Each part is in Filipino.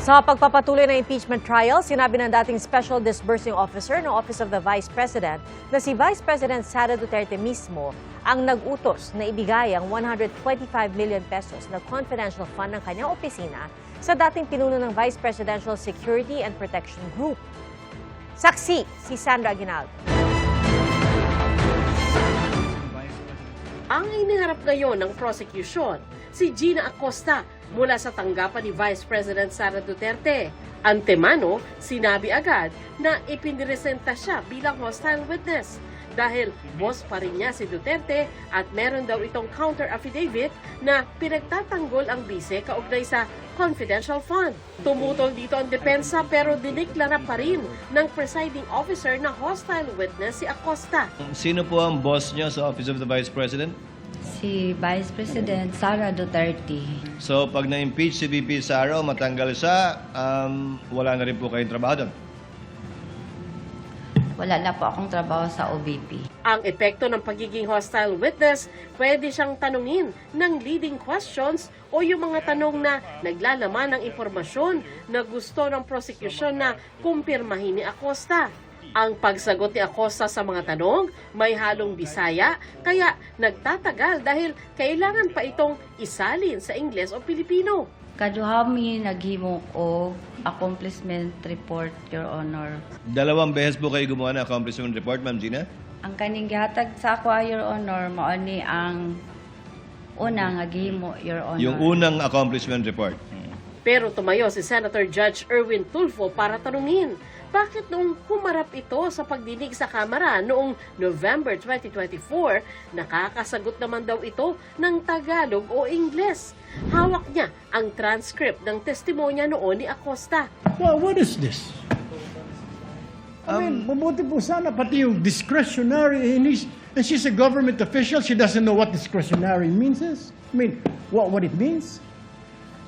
Sa pagpapatuloy ng impeachment trial, sinabi ng dating Special Disbursing Officer ng Office of the Vice President na si Vice President Sara Duterte mismo ang nag-utos na ibigay ang 125 million pesos na confidential fund ng kanyang opisina sa dating pinuno ng Vice Presidential Security and Protection Group. Saksi si Sandra Aguinaldo. Ang iniharap ngayon ng prosecution, si Gina Acosta mula sa tanggapan ni Vice President Sara Duterte. Antemano, sinabi agad na ipiniresenta siya bilang hostile witness dahil boss pa rin niya si Duterte at meron daw itong counter affidavit na pinagtatanggol ang bise kaugnay sa confidential fund. Tumutol dito ang depensa pero diniklara pa rin ng presiding officer na hostile witness si Acosta. Sino po ang boss niyo sa Office of the Vice President? Si Vice President Sara Duterte. So pag na-impeach si VP Sara o matanggal siya, wala na rin po kayong trabaho doon? Wala na po akong trabaho sa OVP. Ang epekto ng pagiging hostile witness, pwede siyang tanungin ng leading questions o yung mga tanong na naglalaman ng impormasyon na gusto ng prosecution na kumpirmahin ni Acosta. Ang pagsagot ni Acosta sa mga tanong may halong Bisaya, kaya nagtatagal dahil kailangan pa itong isalin sa Ingles o Pilipino. Kaduhami naghimo o accomplishment report, Your Honor. 2 beses po kayo gumawa ng accomplishment report, Ma'am Gina? Ang kaning gihatag sa ako, Your Honor, mao ni ang una nga gihimo, Your Honor. Yung unang accomplishment report. Pero tumayo si Senator Judge Erwin Tulfo para tanungin, bakit noong humarap ito sa pagdinig sa Kamara noong November 2024, nakakasagot naman daw ito ng Tagalog o Ingles? Hawak niya ang transcript ng testimonya noon ni Acosta. Well, what is this? I mean, mabuti po sana pati yung discretionary, and she's a government official, she doesn't know what discretionary means is. I mean, what it means?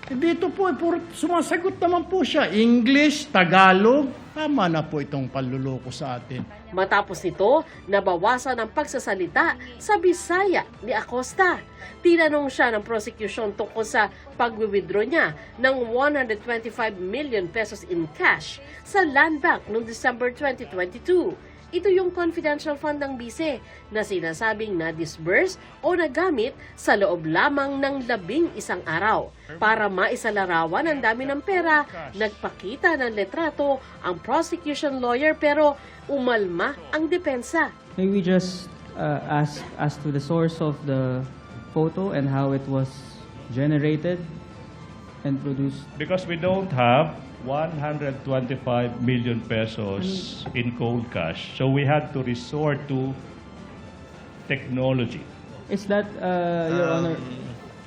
Dito po, sumasagot naman po siya. English, Tagalog, tama na po itong panluloko sa atin. Matapos nito, nabawasan ang pagsasalita sa Bisaya ni Acosta. Tinanong siya ng prosecution tungkol sa pag-withdraw niya ng 125 million pesos in cash sa Land Bank noong December 2022. Ito yung confidential fund ng bise na sinasabing na-disburse o nagamit sa loob lamang ng 11 araw. Para maisalarawan ang dami ng pera, nagpakita ng letrato ang prosecution lawyer pero umalma ang depensa. May we just ask as to the source of the photo and how it was generated and produced? Because we don't have 125 million pesos in cold cash. So we had to resort to technology. Is that, Your Honor,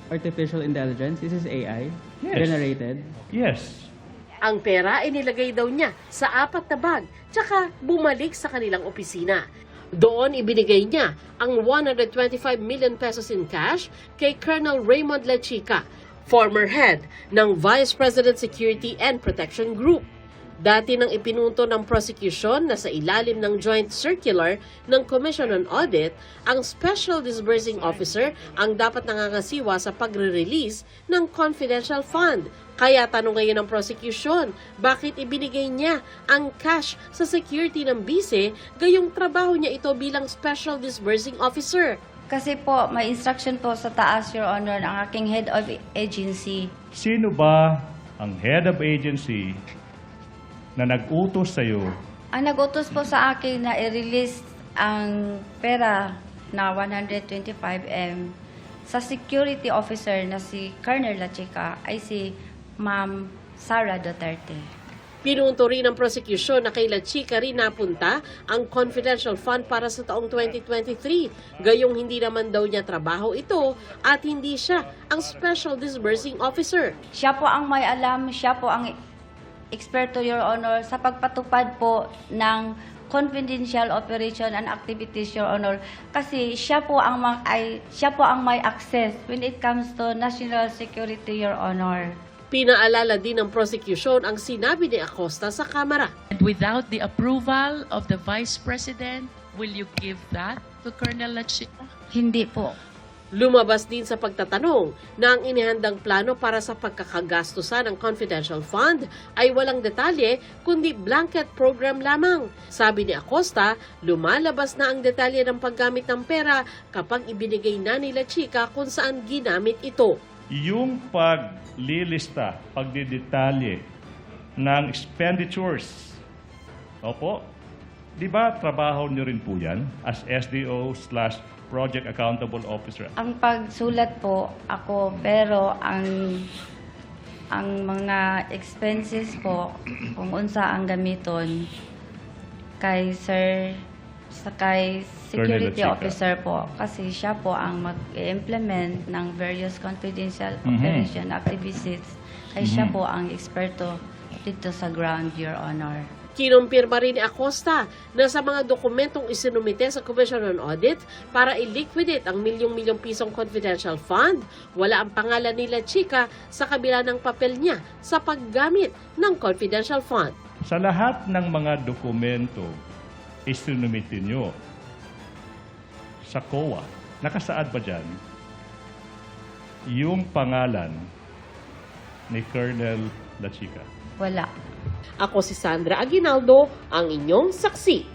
artificial intelligence? This is AI Yes. generated? Yes. Ang pera inilagay daw niya sa 4 na bag, tsaka bumalik sa kanilang opisina. Doon ibinigay niya ang 125 million pesos in cash kay Colonel Raymond Lechica, former head ng Vice President Security and Protection Group. Dati nang ipinunto ng prosecution na sa ilalim ng joint circular ng Commission on Audit, ang Special Disbursing Officer ang dapat nangangasiwa sa pagre-release ng confidential fund. Kaya tanong ngayon ng prosecution, bakit ibinigay niya ang cash sa security ng bise, gayong trabaho niya ito bilang Special Disbursing Officer? Kasi po, may instruction po sa taas, Your Honor, ng aking head of agency. Sino ba ang head of agency na nag-utos sa'yo? Ang nag-utos po sa akin na i-release ang pera na 125M sa security officer na si Colonel Lechica ay si Ma'am Sara Duterte. Pinunto rin ng prosecution na kay Lechica rin napunta ang confidential fund para sa taong 2023. Gayong hindi naman daw niya trabaho ito at hindi siya ang Special Disbursing Officer. Siya po ang may alam, siya po ang eksperto, Your Honor, sa pagpatupad po ng confidential operation and activities, Your Honor. Kasi siya po ang may access when it comes to national security, Your Honor. Pinaalala din ng prosecution ang sinabi ni Acosta sa Kamara. And without the approval of the Vice President, will you give that to Colonel Lechica? Hindi po. Lumabas din sa pagtatanong na ang inihandang plano para sa pagkakagastusan ng confidential fund ay walang detalye kundi blanket program lamang. Sabi ni Acosta, lumalabas na ang detalye ng paggamit ng pera kapag ibinigay na nila Chica kung saan ginamit ito. Yung paglilista, pagdidetalye ng expenditures, opo, di ba trabaho niyo rin po yan as SDO/Project Accountable Officer? Ang pagsulat po ako, pero ang mga expenses po kung unsa ang gamiton kay kay security Chica. officer po, kasi siya po ang mag-implement ng various confidential operation activities, kay siya po ang eksperto dito sa ground, Your Honor. Kinumpirma rin ni Acosta na sa mga dokumentong isinumite sa Commission on Audit para i-liquidate ang milyong-milyong pisong confidential fund, wala ang pangalan nila Chica sa kabila ng papel niya sa paggamit ng confidential fund. Sa lahat ng mga dokumento isinumite nyo sa COA, nakasaad ba dyan yung pangalan ni Colonel La Chica? Wala. Ako si Sandra Aguinaldo, ang inyong saksi.